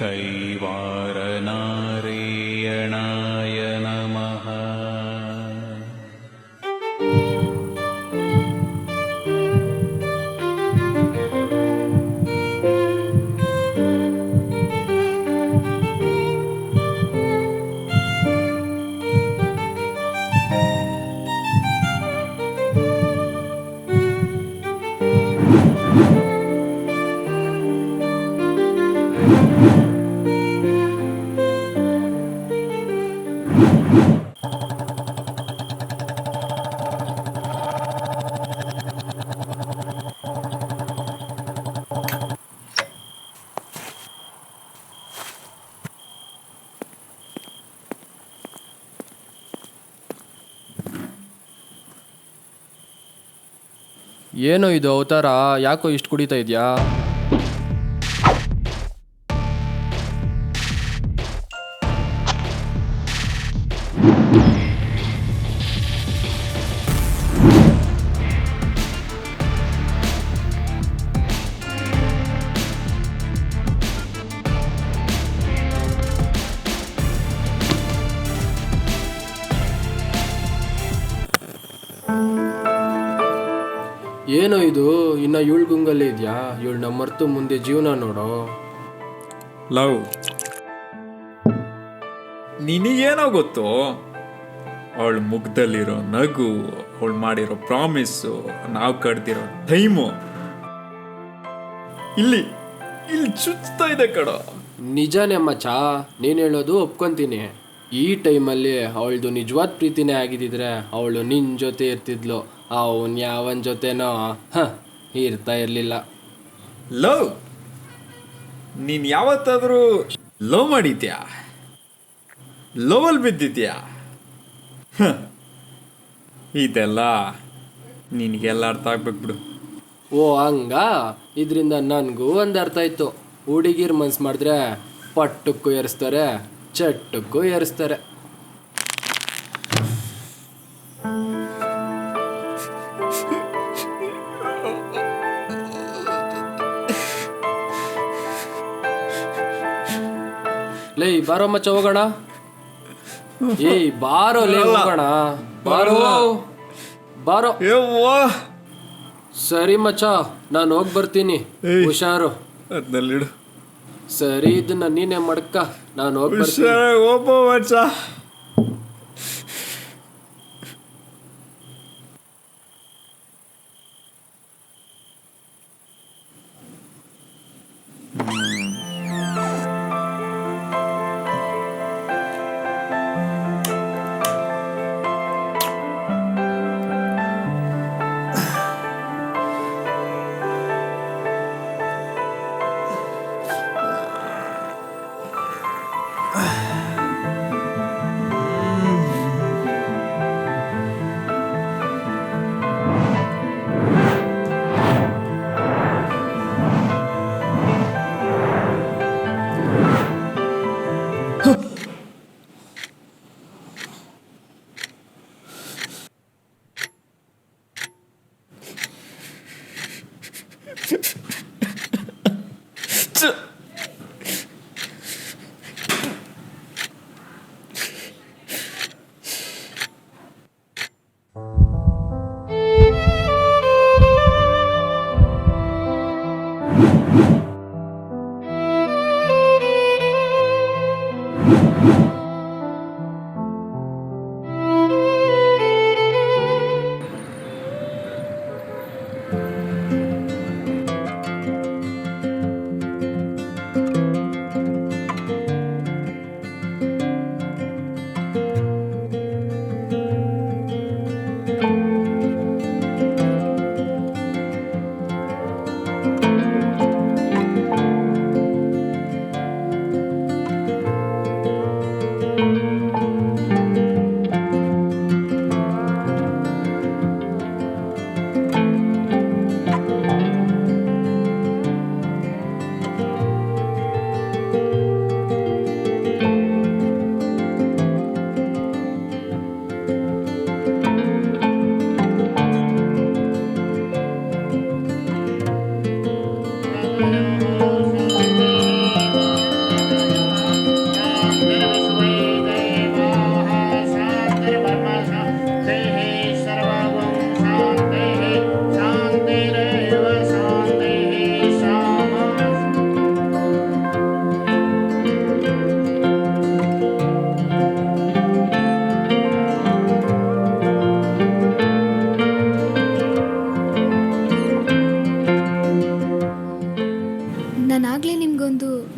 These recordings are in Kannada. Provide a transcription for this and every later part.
कैवारनारायणाय नमः। ಏನೋ ಇದು ಅವತಾರ, ಯಾಕೋ ಇಷ್ಟು ಕುಡಿತಾ ಇದೆಯಾ? ಏನೋ ಇದು ಇನ್ನ ಇವಳು ಗುಂಗಲ್ಲೇ ಇದೆಯಾ? ಇವಳನ್ನ ಮರ್ತು ಮುಂದೆ ಜೀವನ ನೋಡೋ. ಲವ್, ನಿನಗೇನೋ ಗೊತ್ತು? ಅವಳ ಮುಖದಲ್ಲಿರೋ ನಗು, ಅವಳು ಮಾಡಿರೋ ಪ್ರಾಮಿಸ್ಸು, ನಾವು ಕಡ್ದಿರೋ ಟೈಮು ಇಲ್ಲಿ ಇಲ್ಲಿ ಚುಚ್ತಾ ಇದೆ ಕಡೋ. ನಿಜಾನೇ ಮಚ್ಚ, ನೀನು ಹೇಳೋದು ಒಪ್ಕೊಂತೀನಿ. ಈ ಟೈಮಲ್ಲಿ ಅವಳದು ನಿಜವಾದ ಪ್ರೀತಿನೇ ಆಗಿದ್ದಿದ್ರೆ ಅವಳು ನಿನ್ನ ಜೊತೆ ಇರ್ತಿದ್ಲು, ಅವನ್ ಯಾವನ್ ಜೊತೆನೋ ಇರ್ತಾ ಇರಲಿಲ್ಲ. ಲವ್, ನೀನ್ ಯಾವತ್ತಾದ್ರೂ ಲವ್ ಮಾಡಿದ್ಯಾ? ಲವಲ್ ಬಿದ್ದಿದ್ಯಾ? ಇದೆಲ್ಲ ನಿನಗೆಲ್ಲ ಅರ್ಥ ಆಗ್ಬೇಕು ಬಿಡು. ಓ ಹಂಗ? ಇದರಿಂದ ನನಗೂ ಒಂದು ಅರ್ಥ ಆಯ್ತು. ಹುಡುಗಿರ್ ಮನ್ಸು ಮಾಡಿದ್ರೆ ಪಟ್ಟಕ್ಕೂ ಏರಿಸ್ತಾರೆ, ಚಟ್ಟಕ್ಕೂ ಏರಿಸ್ತಾರೆ. ಲೇ ಬಾರೋ ಮಚ್ಚ ಹೋಗೋಣ. ಏಯ್ ಬಾರೋ ಲೇ ಹೋಗೋಣ, ಬಾರೋ ಬಾರೋ. ಸರಿ ಮಚ್ಚ, ನಾನು ಹೋಗಿ ಬರ್ತೀನಿ, ಹುಷಾರು. ಅದನ್ನಲ್ಲಿಡು. ಸರಿ, ಇದನ್ನ ನೀನೇ ಮಡ್ಕ, ನಾನು ಹೋಗಿ ಬರ್ತೀನಿ. ಒಬ್ಬ ಮಚ್ಚ.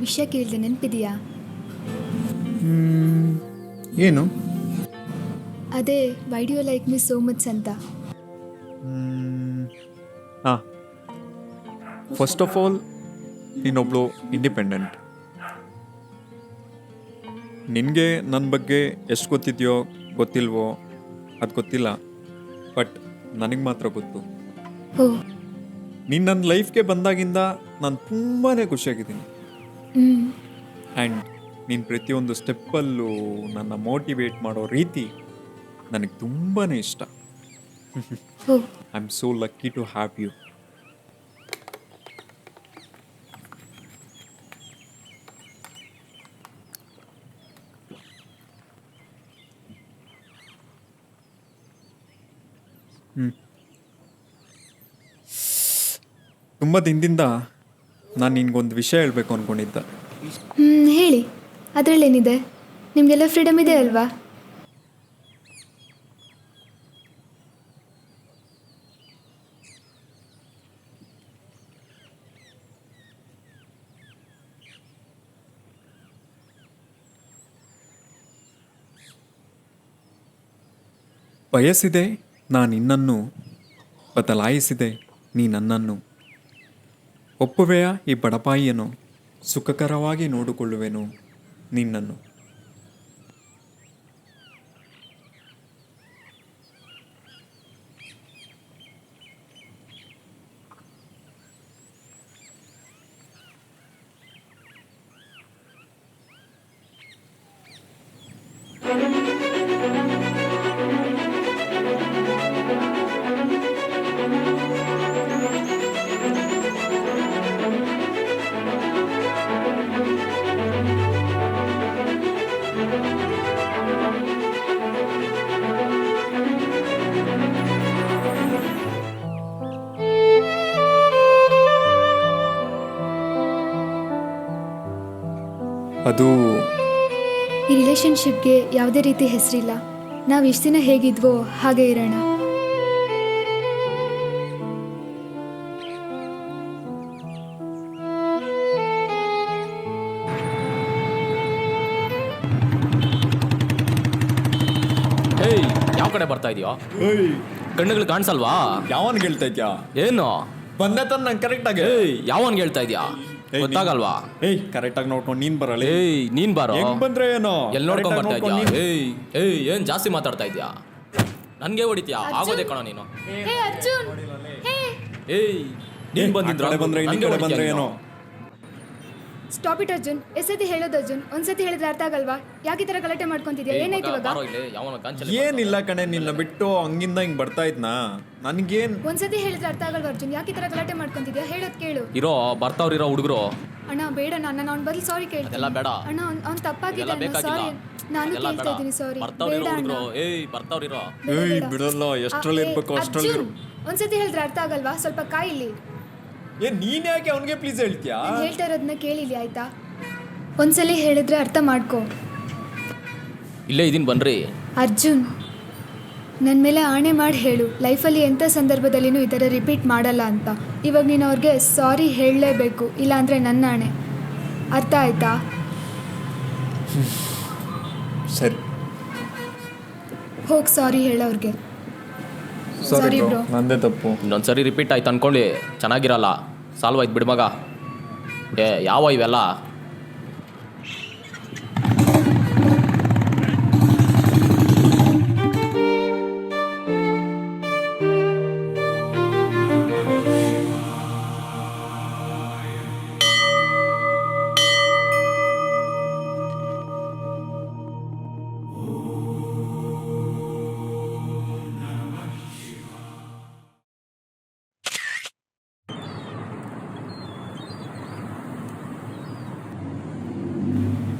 ವಿಷಯ ಕೇಳಿದೆ, ನೆನಪಿದೆಯಾ? ಏನು? ಅದೇ why do you like me so much ಅಂತ. ಹಾಂ, ಫಸ್ಟ್ ಆಫ್ ಆಲ್ ನೀನೊಬ್ಳು ಇಂಡಿಪೆಂಡೆಂಟ್. ನಿನಗೆ ನನ್ನ ಬಗ್ಗೆ ಎಷ್ಟು ಗೊತ್ತಿದೆಯೋ ಗೊತ್ತಿಲ್ವೋ ಅದು ಗೊತ್ತಿಲ್ಲ, ಬಟ್ ನನಗೆ ಮಾತ್ರ ಗೊತ್ತು. ಓ. ನೀನು ನನ್ನ ಲೈಫ್ಗೆ ಬಂದಾಗಿಂದ ನಾನು ತುಂಬಾ ಖುಷಿಯಾಗಿದ್ದೀನಿ. ಆ್ಯಂಡ್ ನೀನು ಪ್ರತಿಯೊಂದು ಸ್ಟೆಪ್ಪಲ್ಲೂ ನನ್ನ ಮೋಟಿವೇಟ್ ಮಾಡೋ ರೀತಿ ನನಗೆ ತುಂಬಾ ಇಷ್ಟ. I am so lucky to have you. ತುಂಬ ದಿನದಿಂದ ನಾನು ನಿನ್ಗೊಂದು ವಿಷಯ ಹೇಳಬೇಕು ಅಂದ್ಕೊಂಡಿದ್ದೆ. ಹೇಳಿ, ಅದರಲ್ಲೇನಿದೆ? ನಿಮಗೆಲ್ಲ ಫ್ರೀಡಮ್ ಇದೆ ಅಲ್ವಾ? ಬಯಸಿದೆ ನಾನು ನಿನ್ನನ್ನು, ಬದಲಾಯಿಸಿದೆ ನೀ ನನ್ನನ್ನು. ಒಪ್ಪುವೆಯ ಈ ಬಡಪಾಯಿಯನ್ನು, ಸುಖಕರವಾಗಿ ನೋಡಿಕೊಳ್ಳುವೆನು ನಿನ್ನನ್ನು. ಅದು ಈ ರಿಲೇಷನ್ಶಿಪ್ಗೆ ಯಾವುದೇ ರೀತಿ ಹೆಸರಿಲ್ಲ. ನಾವು ಇಷ್ಟು ದಿನ ಹೇಗಿದ್ವೋ ಹಾಗೆ ಇರೋಣ. ಏಯ್, ಯಾವ ಕಡೆ ಬರ್ತಾ ಇದೆಯೋ? ಕಣ್ಣುಗಳು ಕಾಣಿಸಲ್ವಾ? ಯಾವನ್ ಹೇಳ್ತಾ ಇದ್ಯಾ? ಏನು ಬಂದೆ ತಾನೆ ನಂಗೆ ಕರೆಕ್ಟಾಗಿ. ಏಯ್, ಯಾವನ್ ಹೇಳ್ತಾ ಇದೆಯಾ? ಗೊತ್ತಾಗಲ್ವಾ? ಏಯ್, ಕರೆಕ್ಟಾಗಿ ನೋಡ್ಕೊಂಡು ನೀನು ಬರಲ್ಲ. ಏಯ್, ನೀನ್ ಬಾರೋ. ಹೆಂಗ್ ಬಂದ್ರೆ ಏನೋ ಎಲ್ಲಿ ನೋಡ್ಕೊಂಡ್ ಬರ್ತಾ ಇದ್ಯಾ? ಏಯ್ ಏಯ್, ಏನ್ ಜಾಸ್ತಿ ಮಾತಾಡ್ತಾ ಇದ್ಯಾ? ನನ್ಗೆ ಹೊಡಿತೀಯಾ? ಆಗೋದೇ ಕಣ ನೀನು. ಹೇ ಅರ್ಜುನ್, ಹೇ ಏಯ್, ನೀನ್ ಬಂದಿದ್ರ ಬಂದ್ರೆ ಈ ಕಡೆ ಬಂದ್ರೆ ಏನೋ. Stop it Arjun. ಎಷ್ಟತಿ ಹೇಳೋದು ಅರ್ಜುನ್? ಒಂದ್ಸತಿ ಹೇಳಿದ್ರೆ ಅರ್ಥ ಆಗಲ್ವಾ? ಯಾಕೆ ಈ ಥರ ಗಲಾಟೆ ಮಾಡ್ಕೊಂತಿದ್ಯಾ? ಏನಾಯ್ತು ಇವಾಗ? ಏನಿಲ್ಲ ಕಣೆ, ನಿನ್ನ ಬಿಟ್ಟು ಹಂಗಿಂದ ಹಿಂಗ್ ಬರ್ತಾ ಇದ್ನಾ. ನನಗೇನ್ ಒಂದ್ಸತಿ ಹೇಳಿದ್ರೆ ಅರ್ಥ ಆಗಲ್ವಾ ಅರ್ಜುನ್? ಯಾಕೆ ಈ ಥರ ಗಲಾಟೆ ಮಾಡ್ಕೊಂತಿದ್ಯಾ? ಹೇಳೋದ್ ಕೇಳು. ಇರೋ ಬರ್ತಾವ್ರಿರೋ ಹುಡುಗರು. ಅಣ್ಣ ಬೇಡ, ನಾನು ಅವ್ನ ಬದಲು ಸಾರಿ ಕೇಳ್ತೀನಿ. ಅದೆಲ್ಲ ಬೇಡ ಅಣ್ಣ, ಅವ್ನು ತಪ್ಪಾಗಿದೆ ಅದೆಲ್ಲ ಅಣ್ಣ, ಬೇಕಾಗಿಲ್ಲ. ಸಾರಿ. ನಾನು ಅದೆಲ್ಲ ಕೇಳ್ತಾ ಬೇಡ. ಇದ್ದೀನಿ, ಸಾರಿ. ಬರ್ತಾವ್ರಿರೋ ಬೇಡ ಅಣ್ಣ. ಹುಡುಗರು. ಏಯ್, ಬರ್ತಾವ್ರಿರೋ. ಬೇಡ, ಏಯ್, ಬೇಡ. ಬಿಡಲ್ಲ, ಎಷ್ಟ್ರಲ್ಲಿ ಇರ್ಬೇಕು ಅಷ್ಟ್ರಲ್ಲಿ ಇರು. ಒಂದ್ಸತಿ ಹೇಳಿದ್ರೆ ಅರ್ಥ ಆಗಲ್ವಾ? ಸ್ವಲ್ಪ ಕಾಯಿಲಿ. ನೀನ್ ಯಾಕೆ ಅವನಿಗೆ ಪ್ಲೀಸ್ ಹೇಳ್ತೀಯಾ? ನಾನು ಹೇಳ್ತಾ ಇರೋದನ್ನ ಕೇಳಿಲಿ ಆಯ್ತಾ? ಒಂದ್ಸಲಿ ಹೇಳಿದ್ರೆ ಅರ್ಥ ಮಾಡ್ಕೋ. ಇಲ್ಲೇ ಇದೀನಿ ಬನ್ರಿ. ಅರ್ಜುನ್, ನನ್ನ ಮೇಲೆ ಆಣೆ ಮಾಡಿ ಹೇಳು, ಲೈಫಲ್ಲಿ ಎಂಥ ಸಂದರ್ಭದಲ್ಲಿನೂ ಈ ಥರ ರಿಪೀಟ್ ಮಾಡಲ್ಲ ಅಂತ. ಇವಾಗ ನೀನು ಅವ್ರಿಗೆ ಸಾರಿ ಹೇಳಲೇಬೇಕು, ಇಲ್ಲಾಂದರೆ ನನ್ನ ಆಣೆ. ಅರ್ಥ ಆಯ್ತಾ? ಸರಿ, ಹೋಗಿ ಸಾರಿ ಹೇಳೋರ್ಗೆ. ಸಾರಿ ಸಾರಿ ಬ್ರೋ, ಬ್ರೋ. ನಂದೇ ತಪ್ಪು. ಇನ್ನೊಂದ್ಸರಿ ರಿಪೀಟ್ ಆಯ್ತು ಅನ್ಕೊಳ್ಳಿ, ಚೆನ್ನಾಗಿರಲ್ಲ. ಸಾಲ್ವ್ ಆಯ್ತು ಬಿಡು ಮಗ. ಯಾವ ಇವೆಲ್ಲ?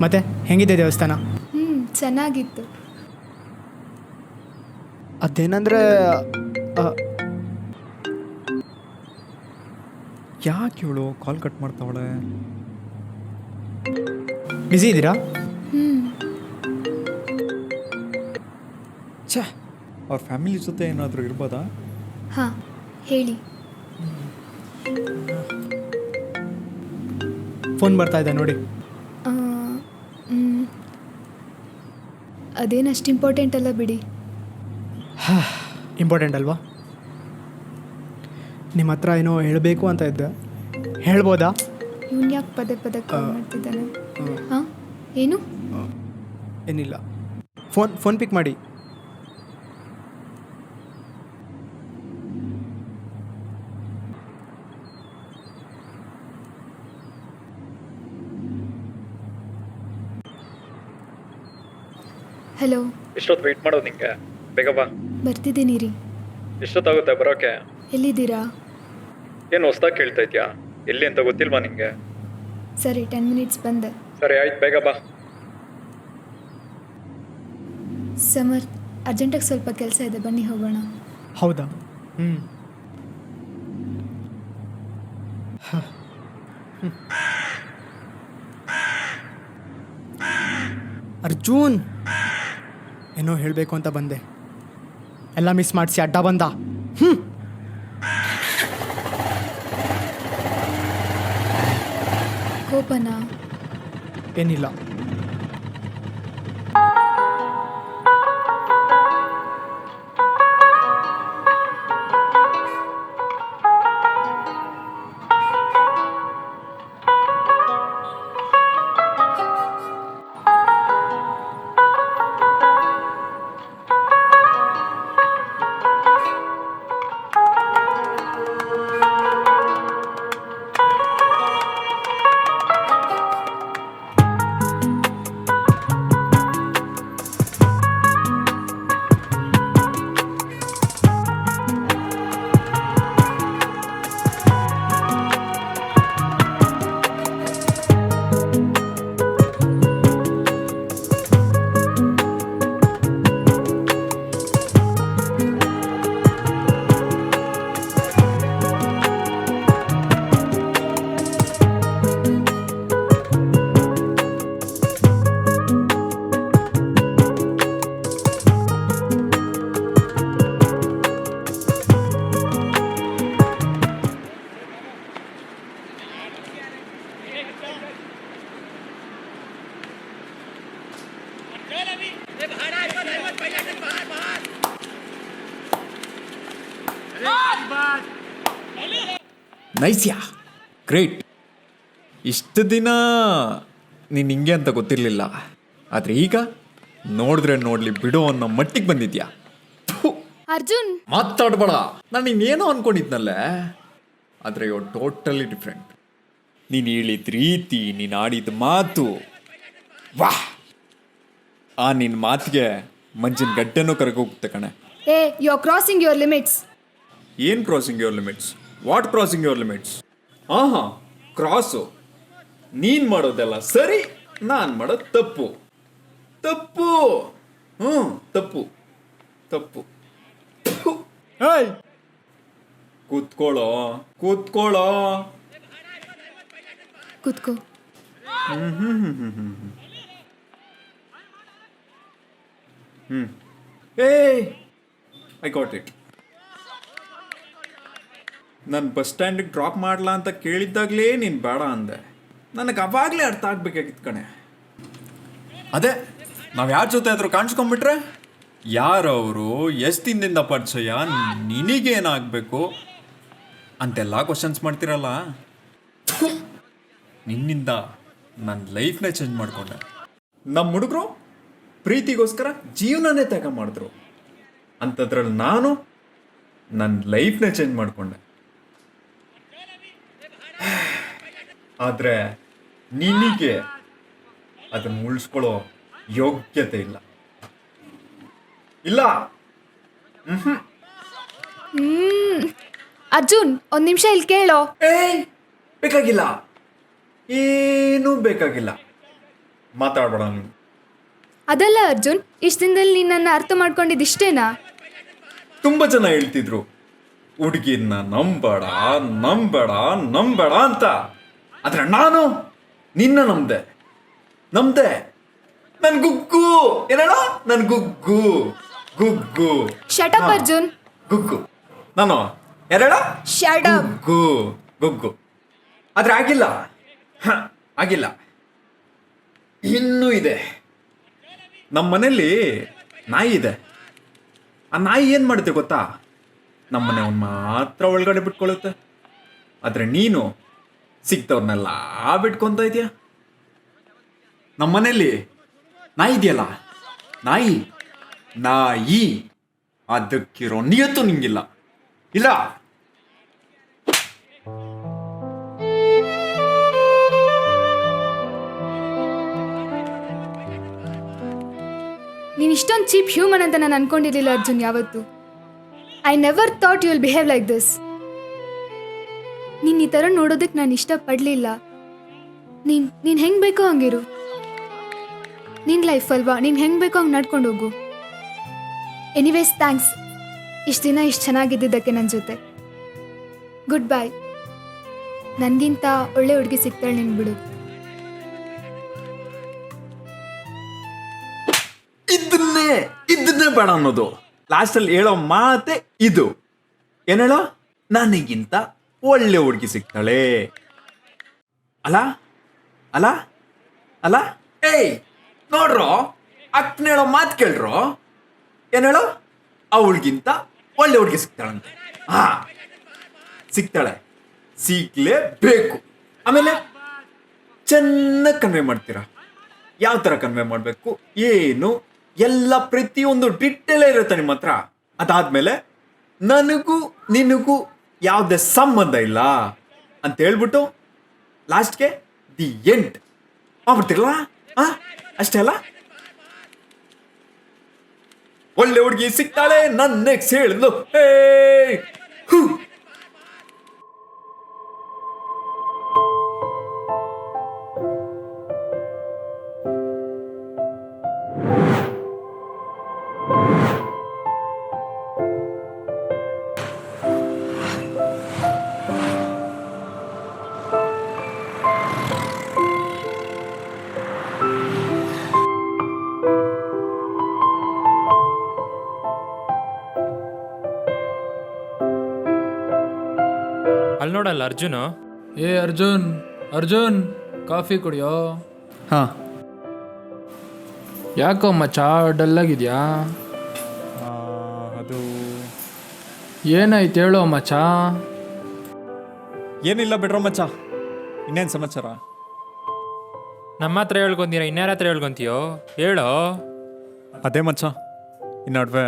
ಮತ್ತೆ ಹೆಂಗಿದೆ ದೇವಸ್ಥಾನ? ಚೆನ್ನಾಗಿತ್ತು. ಅದೇನಂದ್ರೆ ಯಾಕೆ ಇವಳು ಕಾಲ್ ಕಟ್ ಮಾಡ್ತಾವಳೆ? ಬ್ಯುಸಿ ಇದ್ದೀರಾ? ಛೇ, ಅವ್ರ ಫ್ಯಾಮಿಲಿ ಜೊತೆ ಏನಾದರೂ ಇರ್ಬೋದಾ? ಹಾಂ, ಹೇಳಿ. ಫೋನ್ ಬರ್ತಾ ಇದೆ ನೋಡಿ. ಅದೇನು ಅಷ್ಟು ಇಂಪಾರ್ಟೆಂಟ್ ಅಲ್ಲ ಬಿಡಿ. ಇಂಪಾರ್ಟೆಂಟ್ ಅಲ್ವಾ? ನಿಮ್ಮ ಹತ್ರ ಏನೋ ಹೇಳಬೇಕು ಅಂತ ಇದ್ದೆ, ಹೇಳ್ಬೋದಾ? ಇವನು ಯಾಕೆ ಪದೇ ಪದೇ ಕಾಲ್ ಮಾಡ್ತಿದ್ದಾನೆ? ಹಾಂ, ಏನು? ಏನಿಲ್ಲ, ಫೋನ್ ಪಿಕ್ ಮಾಡಿ. ಹಲೋ, ಎಷ್ಟೊತ್ತು ವೆಯ್ಟ್ ಮಾಡೋದು ನಿಂಗೆ? ಬೇಗ ಬಾ. ಬರ್ತಿದ್ದೀನಿ ರೀ. ಎಷ್ಟೊತ್ತಾಗುತ್ತೆ ಬರೋಕೆ? ಎಲ್ಲಿದ್ದೀರಾ? ಏನು ಹೊಸ್ದಾಗಿ ಕೇಳ್ತಾ ಇದೆಯಾ? ಎಲ್ಲಿ ಅಂತ ಗೊತ್ತಿಲ್ವಾ ನಿಂಗೆ? ಸರಿ, 10 ಮಿನಿಟ್ಸ್ ಬಂದೆ. ಸರಿ ಆಯ್ತು, ಬೇಗ ಬಾ. ಸಮರ್, ಅರ್ಜೆಂಟಾಗಿ ಸ್ವಲ್ಪ ಕೆಲಸ ಇದೆ, ಬನ್ನಿ ಹೋಗೋಣ. ಹೌದಾ? ಅರ್ಜುನ್, ಏನೋ ಹೇಳಬೇಕು ಅಂತ ಬಂದೆ, ಎಲ್ಲ ಮಿಸ್ ಮಾಡಿಸಿ ಅಡ್ಡ ಬಂದ. ಕೋಪನಾ? ಏನಿಲ್ಲ. ನೈಸ್ಯಾ, ಗ್ರೇಟ್. ಇಷ್ಟು ದಿನ ನೀನು ಹಿಂಗೆ ಅಂತ ಗೊತ್ತಿರಲಿಲ್ಲ, ಆದರೆ ಈಗ ನೋಡಿದ್ರೆ ನೋಡಲಿ ಬಿಡು ಅನ್ನೋ ಮಟ್ಟಿಗೆ ಬಂದಿದ್ಯಾ. ಅರ್ಜುನ್, ಮಾತಾಡ್ಬೇಡ, ನಾನು ಇನ್ನೇನೋ ಅನ್ಕೊಂಡಿದ್ನಲ್ಲೇ, ಆದರೆ ಯು ಟೋಟಲಿ ಡಿಫ್ರೆಂಟ್. ನೀನು ಹೇಳಿದ ರೀತಿ, ನೀನು ಆಡಿದ ಮಾತು, ವಾಹ್! ಆ ನಿನ್ನ ಮಾತಿಗೆ ಮಂಜಿನ ಗಡ್ಡೆನೂ ಕರಗೋಗುತ್ತೆ ಕಣೆ. You are crossing your limits. ಏನು crossing your limits? What crossing your limits? ಹಾಂ, ಕ್ರಾಸು ನೀನು ಮಾಡೋದೆಲ್ಲ ಸರಿ, ನಾನು ಮಾಡೋದು ತಪ್ಪು. ತಪ್ಪು, ತಪ್ಪು ತಪ್ಪು. ಏಯ್, ಕೂತ್ಕೊಳ್ಳೋ. ಕೂತ್ಕೋ. ಏಯ್, ಐ ಗಾಟ್ ಇಟ್. ನಾನು ಬಸ್ ಸ್ಟ್ಯಾಂಡಿಗೆ ಡ್ರಾಪ್ ಮಾಡಲಾ ಅಂತ ಕೇಳಿದ್ದಾಗಲೇ ನೀನು ಬೇಡ ಅಂದೆ. ನನಗೆ ಅವಾಗಲೇ ಅರ್ಥ ಆಗ್ಬೇಕಾಗಿತ್ತು ಕಣೆ. ಅದೇ ನಾವು ಯಾರ ಜೊತೆ ಆದರೂ ಕಾಣಿಸ್ಕೊಂಡ್ಬಿಟ್ರೆ, ಯಾರವರು, ಎಷ್ಟು ದಿನದಿಂದ ಪರಿಚಯ, ನಿನಗೇನಾಗಬೇಕು ಅಂತೆಲ್ಲ ಕ್ವಶನ್ಸ್ ಮಾಡ್ತಿರಲ್ಲ. ನಿನ್ನಿಂದ ನನ್ನ ಲೈಫ್ನೇ ಚೇಂಜ್ ಮಾಡಿಕೊಂಡೆ. ನಮ್ಮ ಹುಡುಗರು ಪ್ರೀತಿಗೋಸ್ಕರ ಜೀವನನೇ ತ್ಯಾಗ ಮಾಡಿದ್ರು, ಅಂಥದ್ರಲ್ಲಿ ನಾನು ನನ್ನ ಲೈಫ್ನೇ ಚೇಂಜ್ ಮಾಡಿಕೊಂಡೆ. ಆದರೆ ನಿನಗೆ ಅದನ್ನು ಉಳಿಸ್ಕೊಳ್ಳೋ ಯೋಗ್ಯತೆ ಇಲ್ಲ. ಅರ್ಜುನ್, ಒಂದು ನಿಮಿಷ ಇಲ್ಲಿ ಕೇಳೋ. ಬೇಕಾಗಿಲ್ಲ, ಏನೂ ಬೇಕಾಗಿಲ್ಲ, ಮಾತಾಡಬೇಡ ನೀನು. ಅದಲ್ಲ ಅರ್ಜುನ್, ಇಷ್ಟು ದಿನದಲ್ಲಿ ನೀನು ನನ್ನ ಅರ್ಥ ಮಾಡ್ಕೊಂಡಿದ್ದಿಷ್ಟೇನಾ? ತುಂಬ ಜನ ಹೇಳ್ತಿದ್ರು ಹುಡುಗಿನ ನಂಬೇಡ ಅಂತ, ಆದ್ರೆ ನಾನು ನಿನ್ನ ನಂಬ್ದೆ. ನನ್ ಗುಗ್ಗು ಏನೇಳ, ನನ್ ಗುಗ್ಗು. Shut up Arjun. ಗುಗ್ಗು ನಾನು ಯಾರೇಳ? Shut up. ಗುಗ್ಗು. ಆದ್ರೆ ಆಗಿಲ್ಲ, ಇನ್ನೂ ಇದೆ. ನಮ್ಮ ಮನೇಲಿ ನಾಯಿ ಇದೆ. ಆ ನಾಯಿ ಏನು ಮಾಡುತ್ತೆ ಗೊತ್ತಾ? ನಮ್ಮ ಮನೆಯವ್ನು ಮಾತ್ರ ಒಳಗಡೆ ಬಿಟ್ಕೊಳ್ಳುತ್ತೆ. ಆದರೆ ನೀನು ಸಿಗ್ತವ್ರನ್ನೆಲ್ಲ ಬಿಟ್ಕೊತ ಇದೆಯಾ. ನಮ್ಮ ಮನೇಲಿ ನಾಯಿ ಇದೆಯಲ್ಲ, ನಾಯಿ ನಾಯಿ ಅದಕ್ಕಿರೋ ನಿಯತ್ತು ನಿಂಗಿಲ್ಲ. ಇಲ್ಲ ನೀನು ಇಷ್ಟೊಂದು ಚೀಪ್ ಹ್ಯೂಮನ್ ಅಂತ ನಾನು ಅನ್ಕೊಂಡಿರಲಿಲ್ಲ ಅರ್ಜುನ್ ಯಾವತ್ತು. I never thought you will behave like this. ನೀನು ಈ ಥರ ನೋಡೋದಕ್ಕೆ ನಾನು ಇಷ್ಟಪಡಲಿಲ್ಲ. ನೀನು ಹೆಂಗೆ ಬೇಕೋ ಹಂಗಿರು. ನಿನ್ನ ಲೈಫ್ ಅಲ್ವಾ, ನೀನು ಹೆಂಗೆ ಬೇಕೋ ಹಂಗೆ ನಡ್ಕೊಂಡು ಹೋಗು. ಎನಿವೇಸ್ ಥ್ಯಾಂಕ್ಸ್ ಇಷ್ಟು ದಿನ ಇಷ್ಟು ಚೆನ್ನಾಗಿದ್ದಿದ್ದಕ್ಕೆ ನನ್ನ ಜೊತೆ. ಗುಡ್ ಬಾಯ್. ನನಗಿಂತ ಒಳ್ಳೆ ಹುಡುಗಿ ಸಿಗ್ತಾಳೆ ನಿನ್ ಬಿಡು. ಇದನ್ನೇ ಬೇಡ ಅನ್ನೋದು. ಲಾಸ್ಟಲ್ಲಿ ಹೇಳೋ ಮಾತೆ ಇದು. ಏನ್ ಹೇಳೋ? ನನಗಿಂತ ಒಳ್ಳೆ ಹುಡುಗಿ ಸಿಗ್ತಾಳೆ. ಅಲ್ಲ ಅಲ್ಲ ಅಲ್ಲ ಏಯ್ ನೋಡ್ರೋ, ಅಕ್ಕನ ಹೇಳೋ ಮಾತು ಕೇಳ್ರೋ. ಏನ್ ಹೇಳೋ? ಅವಳಿಗಿಂತ ಒಳ್ಳೆ ಹುಡುಗಿ ಸಿಗ್ತಾಳಂತೆ. ಹಾ, ಸಿಗ್ತಾಳೆ, ಸಿಗ್ಲೇಬೇಕು. ಆಮೇಲೆ ಚೆನ್ನಾಗಿ ಕನ್ವೆ ಮಾಡ್ತೀರಾ. ಯಾವ ಥರ ಕನ್ವೆ ಮಾಡಬೇಕು, ಏನು ಎಲ್ಲ ಪ್ರತಿಯೊಂದು ಡಿಟೇಲೇ ಇರುತ್ತೆ ನಿಮ್ಮ ಹತ್ರ. ಅದಾದ್ಮೇಲೆ ನನಗೂ ನಿನಗೂ ಯಾವುದೇ ಸಂಬಂಧ ಇಲ್ಲ ಅಂತ ಹೇಳ್ಬಿಟ್ಟು ಲಾಸ್ಟ್ಗೆ ದಿ ಎಂಡ್ ಮಾಡ್ಬಿಡ್ತಿರಲ್ಲ. ಅಷ್ಟೇ ಅಲ್ಲ? ಒಳ್ಳೆ ಹುಡುಗಿ ಸಿಗ್ತಾಳೆ, ನನ್ನ ನೆಕ್ಸ್ಟ್ ಹೇಳಿದ್ಲು. ಅಲ್ಲಿ ನೋಡಲ್ಲ ಅರ್ಜುನು. ಏ ಅರ್ಜುನ್, ಅರ್ಜುನ್ ಕಾಫಿ ಕುಡಿಯೋ. ಹಾಂ. ಯಾಕೋ ಮಚ್ಚ ಡಲ್ಲಾಗಿದ್ಯಾ? ಅದು ಏನಾಯ್ತು ಹೇಳೋ ಮಚ್ಚ. ಏನಿಲ್ಲ ಬಿಡ್ರೋ ಮಚ್ಚ, ಇನ್ನೇನು ಸಮಾಚಾರ? ನಮ್ಮ ಹತ್ರ ಹೇಳ್ಕೊಂತೀರ, ಇನ್ಯಾರ ಹತ್ರ ಹೇಳ್ಕೊಂತೀಯೋ ಹೇಳೋ. ಅದೇ ಮಚ್ಚ, ಈ ನಡುವೆ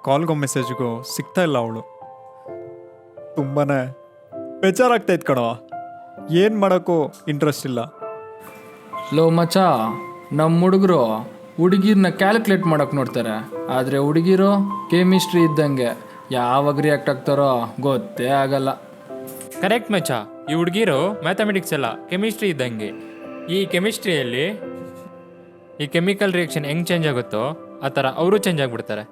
ಕಾಲ್ಗೋ ಮೆಸೇಜ್ಗೂ ಸಿಗ್ತಾ ಇಲ್ಲ ಅವಳು. ತುಂಬಾ ಬೇಜಾರಾಗ್ತೈತೆ ಕಣೋ. ಏನು ಮಾಡೋಕ್ಕೂ ಇಂಟ್ರೆಸ್ಟ್ ಇಲ್ಲ. ಲೋ ಮಚ್ಚ, ನಮ್ಮ ಹುಡುಗರು ಹುಡುಗಿರ್ನ ಕ್ಯಾಲ್ಕುಲೇಟ್ ಮಾಡೋಕೆ ನೋಡ್ತಾರೆ, ಆದರೆ ಹುಡುಗಿರು ಕೆಮಿಸ್ಟ್ರಿ ಇದ್ದಂಗೆ ಯಾವಾಗ ರಿಯಾಕ್ಟ್ ಆಗ್ತಾರೋ ಗೊತ್ತೇ ಆಗಲ್ಲ. ಕರೆಕ್ಟ್ ಮಚ್ಚ, ಈ ಹುಡುಗಿರು ಮ್ಯಾಥಮೆಟಿಕ್ಸ್ ಅಲ್ಲ ಕೆಮಿಸ್ಟ್ರಿ ಇದ್ದಂಗೆ. ಈ ಕೆಮಿಸ್ಟ್ರಿಯಲ್ಲಿ ಈ ಕೆಮಿಕಲ್ ರಿಯಾಕ್ಷನ್ ಹೆಂಗೆ ಚೇಂಜ್ ಆಗುತ್ತೋ ಆ ಥರ ಅವರು ಚೇಂಜ್ ಆಗಿಬಿಡ್ತಾರೆ.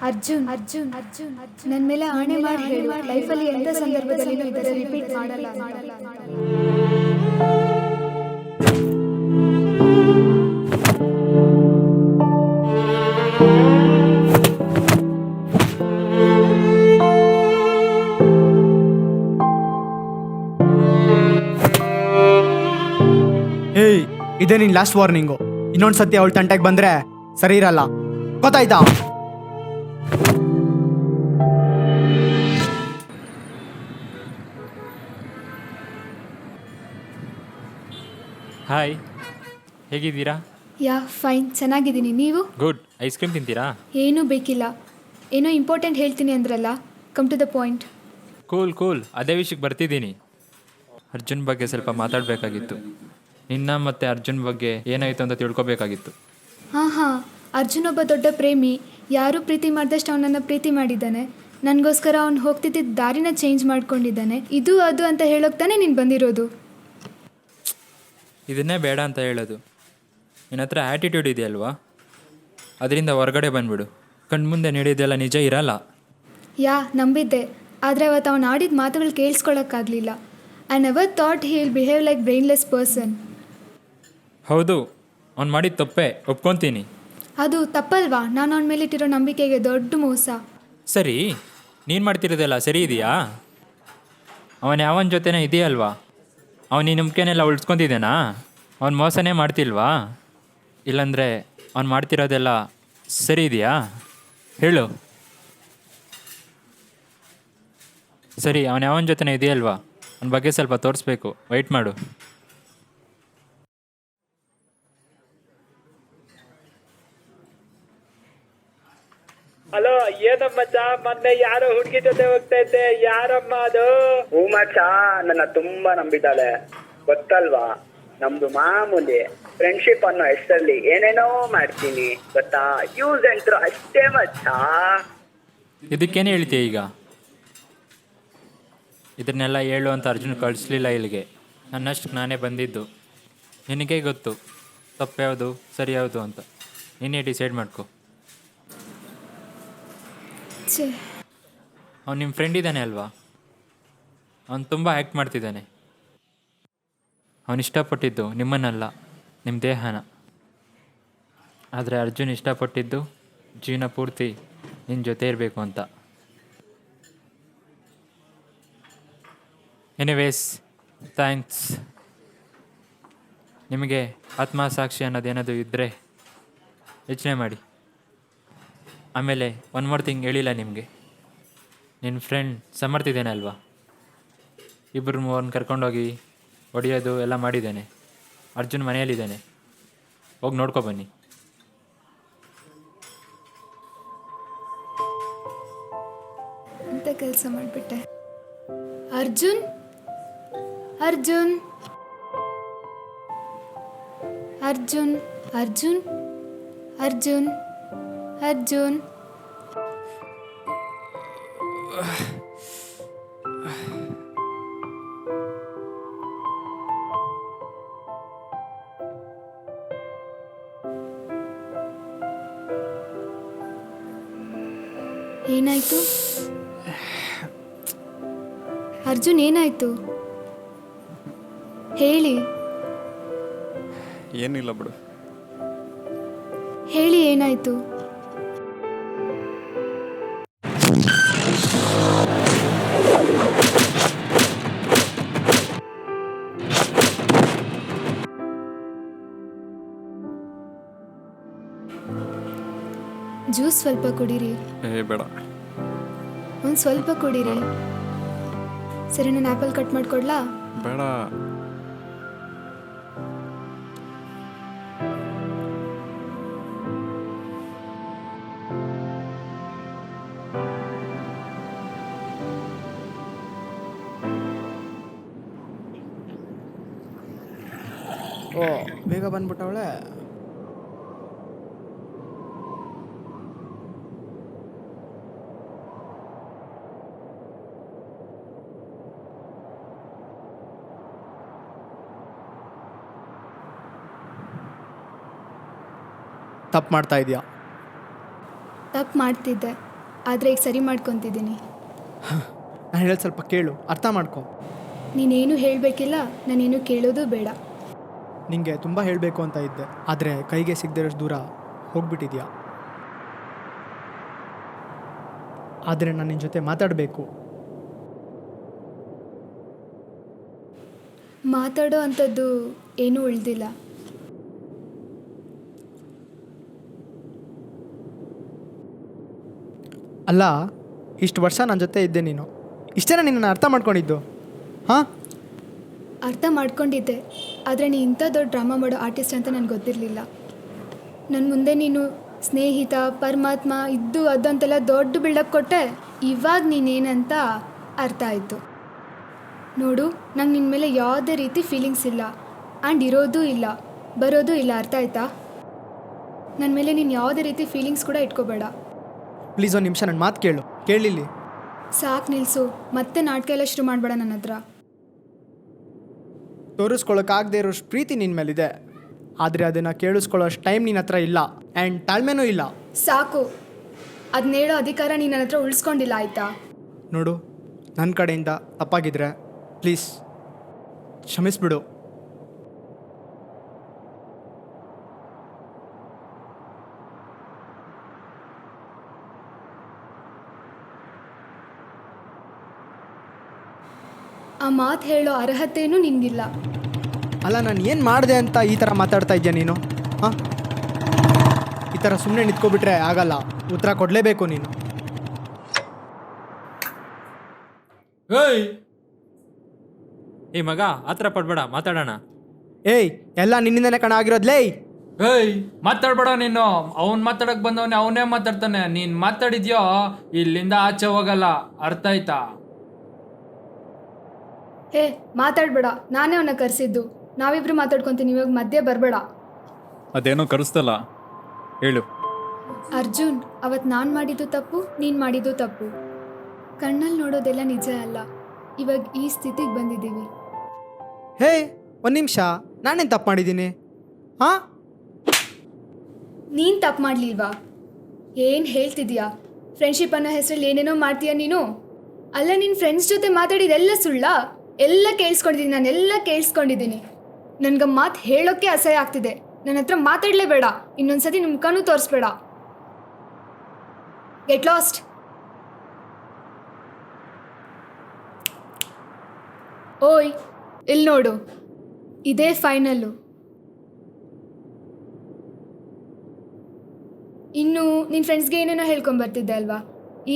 ಅರ್ಜುನ್ ಅರ್ಜುನ್ ಅರ್ಜುನ್ ನನ್ನ ಮೇಲೆ ಆಣೆ ಮಾಡಿ ಹೇಳು, ಲೈಫಲ್ಲಿ ಎಂಥ ಸಂದರ್ಭದಲ್ಲಿ ಇದರ ರಿಪೀಟ್ ಮಾಡಲ್ಲ. ಏಯ್, ಇದೇ ನಿನ್ನ ಲಾಸ್ಟ್ ವಾರ್ನಿಂಗು. ಇನ್ನೊಂದು ಸತಿ ಅವಳು ತಂಟೆಗೆ ಬಂದರೆ ಸರಿ ಇರಲ್ಲ, ಗೊತ್ತಾಯ್ತಾ? ಹಾಯ್, ಹೇಗಿದ್ದೀರಾ? ಯಾ ಫೈನ್, ಚೆನ್ನಾಗಿದ್ದೀನಿ. ನೀವು? ಗುಡ್. ಐಸ್ ಕ್ರೀಮ್ ತಿಂತೀರಾ? ಏನೂ ಬೇಕಿಲ್ಲ. ಏನೋ ಇಂಪಾರ್ಟೆಂಟ್ ಹೇಳ್ತೀನಿ ಅಂದ್ರಲ್ಲ, come to the point. Cool cool, ಅದೇ ವಿಷಯಕ್ಕೆ ಬರ್ತಿದ್ದೀನಿ. ಅರ್ಜುನ್ ಬಗ್ಗೆ ಸ್ವಲ್ಪ ಮಾತಾಡಬೇಕಾಗಿತ್ತು. ನಿನ್ನ ಮತ್ತು ಅರ್ಜುನ್ ಬಗ್ಗೆ ಏನಾಯಿತು ಅಂತ ತಿಳ್ಕೊಬೇಕಾಗಿತ್ತು. ಹಾಂ ಹಾಂ, ಅರ್ಜುನ್ ಒಬ್ಬ ದೊಡ್ಡ ಪ್ರೇಮಿ. ಯಾರೂ ಪ್ರೀತಿ ಮಾಡಿದಷ್ಟು ಅವನನ್ನು ಪ್ರೀತಿ ಮಾಡಿದ್ದಾನೆ. ನನಗೋಸ್ಕರ ಅವ್ನು ಹೋಗ್ತಿದ್ದ ದಾರಿನ ಚೇಂಜ್ ಮಾಡ್ಕೊಂಡಿದ್ದಾನೆ. ಇದು ಅದು ಅಂತ ಹೇಳೋಕೆ ತಾನೇ ನೀನು ಬಂದಿರೋದು. ಇದನ್ನೇ ಬೇಡ ಅಂತ ಹೇಳೋದು. ನಿನ್ನ ಹತ್ರ ಆ್ಯಟಿಟ್ಯೂಡ್ ಇದೆಯಲ್ವಾ, ಅದರಿಂದ ಹೊರಗಡೆ ಬಂದುಬಿಡು. ಕಣ್ಮುಂದೆ ನಡೆಯೋದೆಲ್ಲ ನಿಜ ಇರಲ್ಲ. ನಂಬಿದ್ದೆ, ಆದರೆ ಅವತ್ತು ಅವನು ಆಡಿದ ಮಾತುಗಳು ಕೇಳಿಸ್ಕೊಳ್ಳೋಕ್ಕಾಗಲಿಲ್ಲ. I never thought he will behave like brainless person. ಹೌದು, ಅವ್ನು ಮಾಡಿದ ತಪ್ಪೇ, ಒಪ್ಕೊತೀನಿ. ಅದು ತಪ್ಪಲ್ವಾ? ನಾನು ಅವನ ಮೇಲಿಟ್ಟಿರೋ ನಂಬಿಕೆಗೆ ದೊಡ್ಡ ಮೋಸ. ಸರಿ, ನೀನು ಮಾಡ್ತಿರೋದೆಲ್ಲ ಸರಿ ಇದೆಯಾ? ಅವನು ಯಾವನ ಜೊತೆನೇ ಇದೆಯಲ್ವಾ, ಅವನು ಈ ನಂಬಿಕೆನೆಲ್ಲ ಉಳಿಸ್ಕೊತಿದ್ದಾನಾ? ಅವ್ನು ಮೋಸನೇ ಮಾಡ್ತಿಲ್ವಾ? ಇಲ್ಲಾಂದರೆ ಅವ್ನು ಮಾಡ್ತಿರೋದೆಲ್ಲ ಸರಿ ಇದೆಯಾ ಹೇಳು. ಸರಿ, ಅವನು ಯಾವನ ಜೊತೆನೇ ಇದೆಯಲ್ವಾ, ಅವನ ಬಗ್ಗೆ ಸ್ವಲ್ಪ ತೋರಿಸ್ಬೇಕು. ವೆಯ್ಟ್ ಮಾಡು. ಹಲೋ, ಏನಮ್ಮ ಚಾ? ಮೊನ್ನೆ ಯಾರೋ ಹುಡುಗಿ ಜೊತೆ ಹೋಗ್ತಾ ಇದ್ದೆ, ಯಾರಮ್ಮ ಅದು? ಹೂ ಮಚ್ಚ, ನನ್ನ ತುಂಬಾ ನಂಬಿದ್ದಾಳೆ ಗೊತ್ತಲ್ವಾ. ನಮ್ದು ಮಾಮೂಲಿ ಫ್ರೆಂಡ್ಶಿಪ್ ಅನ್ನೋ ಹೆಸರಲ್ಲಿ ಏನೇನೋ ಮಾಡ್ತೀನಿ ಗೊತ್ತಾ. ಯೂಸ್ ಅಂಡ್ ಥ್ರೋ ಅಷ್ಟೇ ಮಚ್ಚ. ಇದಕ್ಕೇನು ಹೇಳ್ತೀಯ ಈಗ? ಇದನ್ನೆಲ್ಲ ಹೇಳು ಅಂತ ಅರ್ಜುನ್ ಕಳಿಸ್ಲಿಲ್ಲ ಇಲ್ಲಿಗೆ. ನನ್ನಷ್ಟು ನಾನೇ ಬಂದಿದ್ದು. ನಿನಗೆ ಗೊತ್ತು ತಪ್ಪು ಯಾವುದು ಸರಿ ಯಾವುದು ಅಂತ. ನೀನೇ ಡಿಸೈಡ್ ಮಾಡ್ಕೊ. ಅವ್ನು ನಿಮ್ಮ ಫ್ರೆಂಡ್ ಇದ್ದಾನೆ ಅಲ್ವಾ, ಅವನು ತುಂಬ ಆ್ಯಕ್ಟ್ ಮಾಡ್ತಿದ್ದಾನೆ. ಅವನು ಇಷ್ಟಪಟ್ಟಿದ್ದು ನಿಮ್ಮನ್ನಲ್ಲ, ನಿಮ್ಮ ದೇಹನ. ಆದರೆ ಅರ್ಜುನ್ ಇಷ್ಟಪಟ್ಟಿದ್ದು ಜೀವನ ಪೂರ್ತಿ ನಿನ್ನ ಜೊತೆ ಇರಬೇಕು ಅಂತ. Anyways, thanks. ನಿಮಗೆ ಆತ್ಮಸಾಕ್ಷಿ ಅನ್ನೋದೇನದು ಇದ್ದರೆ ಯೋಚನೆ ಮಾಡಿ. ಆಮೇಲೆ ಒನ್ ಮೋರ್ ಥಿಂಗ್ ಹೇಳಿಲ್ಲ ನಿಮಗೆ. ನಿನ್ನ ಫ್ರೆಂಡ್ ಸಮರ್ಥಿದ್ದೇನೆ ಅಲ್ವಾ, ಇಬ್ಬರು ಮೂವರನ್ನ ಕರ್ಕೊಂಡೋಗಿ ಹೊಡೆಯೋದು ಎಲ್ಲ ಮಾಡಿದ್ದಾನೆ. ಅರ್ಜುನ್ ಮನೆಯಲ್ಲಿದ್ದಾನೆ, ಹೋಗಿ ನೋಡ್ಕೊ ಬನ್ನಿ. ಅಂತ ಕೆಲಸ ಮಾಡಿಬಿಟ್ಟೆ. ಅರ್ಜುನ್ ಅರ್ಜುನ್ ಅರ್ಜುನ್ ಅರ್ಜುನ್ ಅರ್ಜುನ್ ಅರ್ಜುನ್ ಏನಾಯ್ತು ಅರ್ಜುನ್? ಏನಾಯ್ತು ಹೇಳಿ. ಏನಿಲ್ಲ ಬಿಡು. ಹೇಳಿ ಏನಾಯ್ತು? ಜ್ಯೂಸ್ ಸ್ವಲ್ಪ ಕುಡೀರಿ. ಬೇಡ. ಒಂದು ಸ್ವಲ್ಪ ಕುಡೀರಿ. ಸರಿ, ನಾನು ಆ್ಯಪಲ್ ಕಟ್ ಮಾಡಿಕೊಡ್ಲಾ? ಬೇಡ. ಓ, ಬೇಗ ಬಂದ್ಬಿಟ್ಟವಳೆ. ತಪ್ಪು ಮಾಡ್ತಾ ಇದೆಯಾ? ತಪ್ಪು ಮಾಡ್ತಿದ್ದೆ, ಆದರೆ ಈಗ ಸರಿ ಮಾಡ್ಕೊತಿದ್ದೀನಿ. ನಾನು ಹೇಳೋದು ಸ್ವಲ್ಪ ಕೇಳು, ಅರ್ಥ ಮಾಡ್ಕೊ. ನೀನೇನು ಹೇಳಬೇಕಿಲ್ಲ, ನಾನೇನು ಕೇಳೋದು ಬೇಡ. ನಿಂಗೆ ತುಂಬ ಹೇಳಬೇಕು ಅಂತ ಇದ್ದೆ, ಆದರೆ ಕೈಗೆ ಸಿಗದಿರೋಷ್ಟು ದೂರ ಹೋಗ್ಬಿಟ್ಟಿದ್ಯಾ. ಆದರೆ ನಾನು ನಿನ್ನ ಜೊತೆ ಮಾತಾಡಬೇಕು. ಮಾತಾಡೋ ಅಂಥದ್ದು ಏನೂ ಉಳಿದಿಲ್ಲ. ಅಲ್ಲ, ಇಷ್ಟು ವರ್ಷ ನನ್ನ ಜೊತೆ ಇದ್ದೆ ನೀನು, ಇಷ್ಟೇನ ನಿನ್ನನ್ನು ಅರ್ಥ ಮಾಡ್ಕೊಂಡಿದ್ದು? ಹಾಂ, ಅರ್ಥ ಮಾಡ್ಕೊಂಡಿದ್ದೆ, ಆದರೆ ನೀ ಇಂಥ ದೊಡ್ಡ ಡ್ರಾಮಾ ಮಾಡೋ ಆರ್ಟಿಸ್ಟ್ ಅಂತ ನನಗೆ ಗೊತ್ತಿರಲಿಲ್ಲ. ನನ್ನ ಮುಂದೆ ನೀನು ಸ್ನೇಹಿತ, ಪರಮಾತ್ಮ, ಇದ್ದು ಅದು ಅಂತೆಲ್ಲ ದೊಡ್ಡ ಬಿಲ್ಡಪ್ ಕೊಟ್ಟೆ. ಇವಾಗ ನೀನೇನಂತ ಅರ್ಥ ಆಯಿತು. ನೋಡು, ನಂಗೆ ನಿನ್ನ ಮೇಲೆ ಯಾವುದೇ ರೀತಿ ಫೀಲಿಂಗ್ಸ್ ಇಲ್ಲ, ಆ್ಯಂಡ್ ಇರೋದೂ ಇಲ್ಲ, ಬರೋದೂ ಇಲ್ಲ. ಅರ್ಥ ಆಯ್ತಾ? ನನ್ನ ಮೇಲೆ ನೀನು ಯಾವುದೇ ರೀತಿ ಫೀಲಿಂಗ್ಸ್ ಕೂಡ ಇಟ್ಕೋಬೇಡ. ಪ್ಲೀಸ್ ಒಂದು ನಿಮಿಷ ನನ್ನ ಮಾತು ಕೇಳಿಲ್ಲಿ. ಸಾಕು ನಿಲ್ಲಿಸು, ಮತ್ತೆ ನಾಟಕ ಎಲ್ಲ ಶುರು ಮಾಡಬೇಡ ನನ್ನ ಹತ್ರ. ತೋರಿಸ್ಕೊಳ್ಳೋಕ್ಕಾಗದೇ ಇರೋಷ್ಟು ಪ್ರೀತಿ ನಿನ್ನ ಮೇಲಿದೆ, ಆದರೆ ಅದನ್ನು ಕೇಳಿಸ್ಕೊಳ್ಳೋಷ್ಟು ಟೈಮ್ ನಿನ್ನ ಹತ್ರ ಇಲ್ಲ ಆ್ಯಂಡ್ ತಾಳ್ಮೆನೂ ಇಲ್ಲ. ಸಾಕು, ಅದನ್ನ ಹೇಳೋ ಅಧಿಕಾರ ನೀನು ನನ್ನ ಹತ್ರ ಉಳಿಸ್ಕೊಂಡಿಲ್ಲ ಆಯಿತಾ? ನೋಡು, ನನ್ನ ಕಡೆಯಿಂದ ತಪ್ಪಾಗಿದ್ರೆ ಪ್ಲೀಸ್ ಕ್ಷಮಿಸ್ಬಿಡು. ಆ ಮಾತು ಹೇಳೋ ಅರ್ಹತೆಯೂ ನಿನಗಿಲ್ಲ. ಅಲ್ಲ, ನಾನು ಏನು ಮಾಡಿದೆ ಅಂತ ಈ ಥರ ಮಾತಾಡ್ತಾ ಇದೆಯಾ ನೀನು? ಹಾಂ, ಈ ಥರ ಸುಮ್ಮನೆ ನಿಂತ್ಕೊಬಿಟ್ರೆ ಆಗಲ್ಲ, ಉತ್ತರ ಕೊಡಲೇಬೇಕು ನೀನು. ಏಯ್ ಮಗ, ಹತ್ರ ಪಡ್ಬೇಡ, ಮಾತಾಡೋಣ. ಏಯ್, ಎಲ್ಲ ನಿನ್ನಿಂದನೇ ಕಣ ಆಗಿರೋದ್ಲೇ. ಏಯ್ ಮಾತಾಡ್ಬೇಡ ನೀನು. ಅವ್ನು ಮಾತಾಡಕ್ ಬಂದವನೇ ಅವನೇ ಮಾತಾಡ್ತಾನೆ. ನೀನ್ ಮಾತಾಡಿದ್ಯೋ ಇಲ್ಲಿಂದ ಆಚೆ ಹೋಗಲ್ಲ, ಅರ್ಥ ಆಯ್ತಾ? ಹೇ, ಮಾತಾಡಬೇಡ, ನಾನೇ ಅವನ್ನ ಕರೆಸಿದ್ದು. ನಾವಿಬ್ರು ಮಾತಾಡ್ಕೊತೀನಿ, ಇವಾಗ ಮಧ್ಯೆ ಬರಬೇಡ. ಅದೇನೋ ಕರೆಸ್ತಲ್ಲ, ಹೇಳು. ಅರ್ಜುನ್, ಅವತ್ತು ನಾನು ಮಾಡಿದ್ದು ತಪ್ಪು, ನೀನು ಮಾಡಿದ್ದು ತಪ್ಪು. ಕಣ್ಣಲ್ಲಿ ನೋಡೋದೆಲ್ಲ ನಿಜ ಅಲ್ಲ. ಇವಾಗ ಈ ಸ್ಥಿತಿಗೆ ಬಂದಿದ್ದೀವಿ. ಹೇ, ಒಂದು ನಿಮಿಷ, ನಾನೇನು ತಪ್ಪು ಮಾಡಿದ್ದೀನಿ? ಹಾಂ, ನೀನು ತಪ್ಪು ಮಾಡಲಿಲ್ವಾ? ಏನು ಹೇಳ್ತಿದ್ಯಾ? ಫ್ರೆಂಡ್ಶಿಪ್ ಅನ್ನೋ ಹೆಸರಲ್ಲಿ ಏನೇನೋ ಮಾಡ್ತೀಯ ನೀನು. ಅಲ್ಲ, ನಿನ್ನ ಫ್ರೆಂಡ್ಸ್ ಜೊತೆ ಮಾತಾಡಿದೆಲ್ಲ ಸುಳ್ಳ? ಎಲ್ಲ ಕೇಳಿಸ್ಕೊಂಡಿದ್ದೀನಿ, ನಾನೆಲ್ಲ ಕೇಳಿಸ್ಕೊಂಡಿದ್ದೀನಿ. ನನಗೆ ಮಾತು ಹೇಳೋಕ್ಕೆ ಅಸಹ್ಯ ಆಗ್ತಿದೆ. ನನ್ನ ಹತ್ರ ಮಾತಾಡಲೇಬೇಡ, ಇನ್ನೊಂದ್ಸತಿ ನಿಮ್ಮ ಮುಖನೂ ತೋರಿಸ್ಬೇಡ. Get lost. ಓಯ್, ಇಲ್ಲಿ ನೋಡು, ಇದೇ ಫೈನಲ್ಲು. ಇನ್ನು ನಿನ್ನ ಫ್ರೆಂಡ್ಸ್ಗೆ ಏನೇನೋ ಹೇಳ್ಕೊಂಬರ್ತಿದ್ದೆ ಅಲ್ವಾ?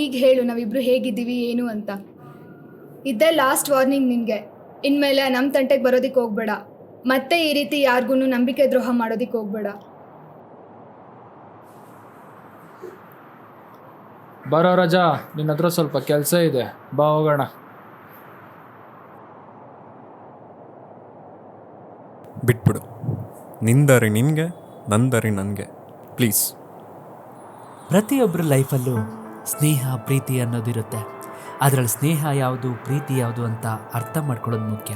ಈಗ ಹೇಳು, ನಾವಿಬ್ರು ಹೇಗಿದ್ದೀವಿ ಏನು ಅಂತ. ಇದೇ ಲಾಸ್ಟ್ ವಾರ್ನಿಂಗ್ ನಿನಗೆ. ಇನ್ಮೇಲೆ ನಮ್ಮ ತಂಟೆಗೆ ಬರೋದಕ್ಕೆ ಹೋಗ್ಬೇಡ. ಮತ್ತೆ ಈ ರೀತಿ ಯಾರಿಗೂ ನಂಬಿಕೆ ದ್ರೋಹ ಮಾಡೋದಕ್ಕೆ ಹೋಗ್ಬೇಡ. ಬರೋ ರಜಾ, ನಿನ್ನ ಹತ್ರ ಸ್ವಲ್ಪ ಕೆಲಸ ಇದೆ, ಬಾ ಹೋಗೋಣ. ಬಿಟ್ಬಿಡು, ನಿಂದಾರಿ ನಿನಗೆ, ನಂದಾರಿ ನನಗೆ, ಪ್ಲೀಸ್. ಪ್ರತಿಯೊಬ್ಬರ ಲೈಫಲ್ಲೂ ಸ್ನೇಹ ಪ್ರೀತಿ ಅನ್ನೋದಿರುತ್ತೆ. ಅದರಲ್ಲಿ ಸ್ನೇಹ ಯಾವುದು ಪ್ರೀತಿ ಯಾವುದು ಅಂತ ಅರ್ಥ ಮಾಡ್ಕೊಳ್ಳೋದು ಮುಖ್ಯ.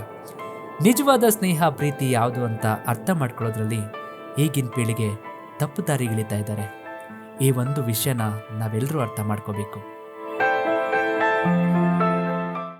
ನಿಜವಾದ ಸ್ನೇಹ ಪ್ರೀತಿ ಯಾವುದು ಅಂತ ಅರ್ಥ ಮಾಡ್ಕೊಳ್ಳೋದ್ರಲ್ಲಿ ಈಗಿನ ಪೀಳಿಗೆ ತಪ್ಪು ದಾರಿಗಿಳಿತಾ ಇದ್ದಾರೆ. ಈ ಒಂದು ವಿಷಯನ ನಾವೆಲ್ಲರೂ ಅರ್ಥ ಮಾಡ್ಕೋಬೇಕು.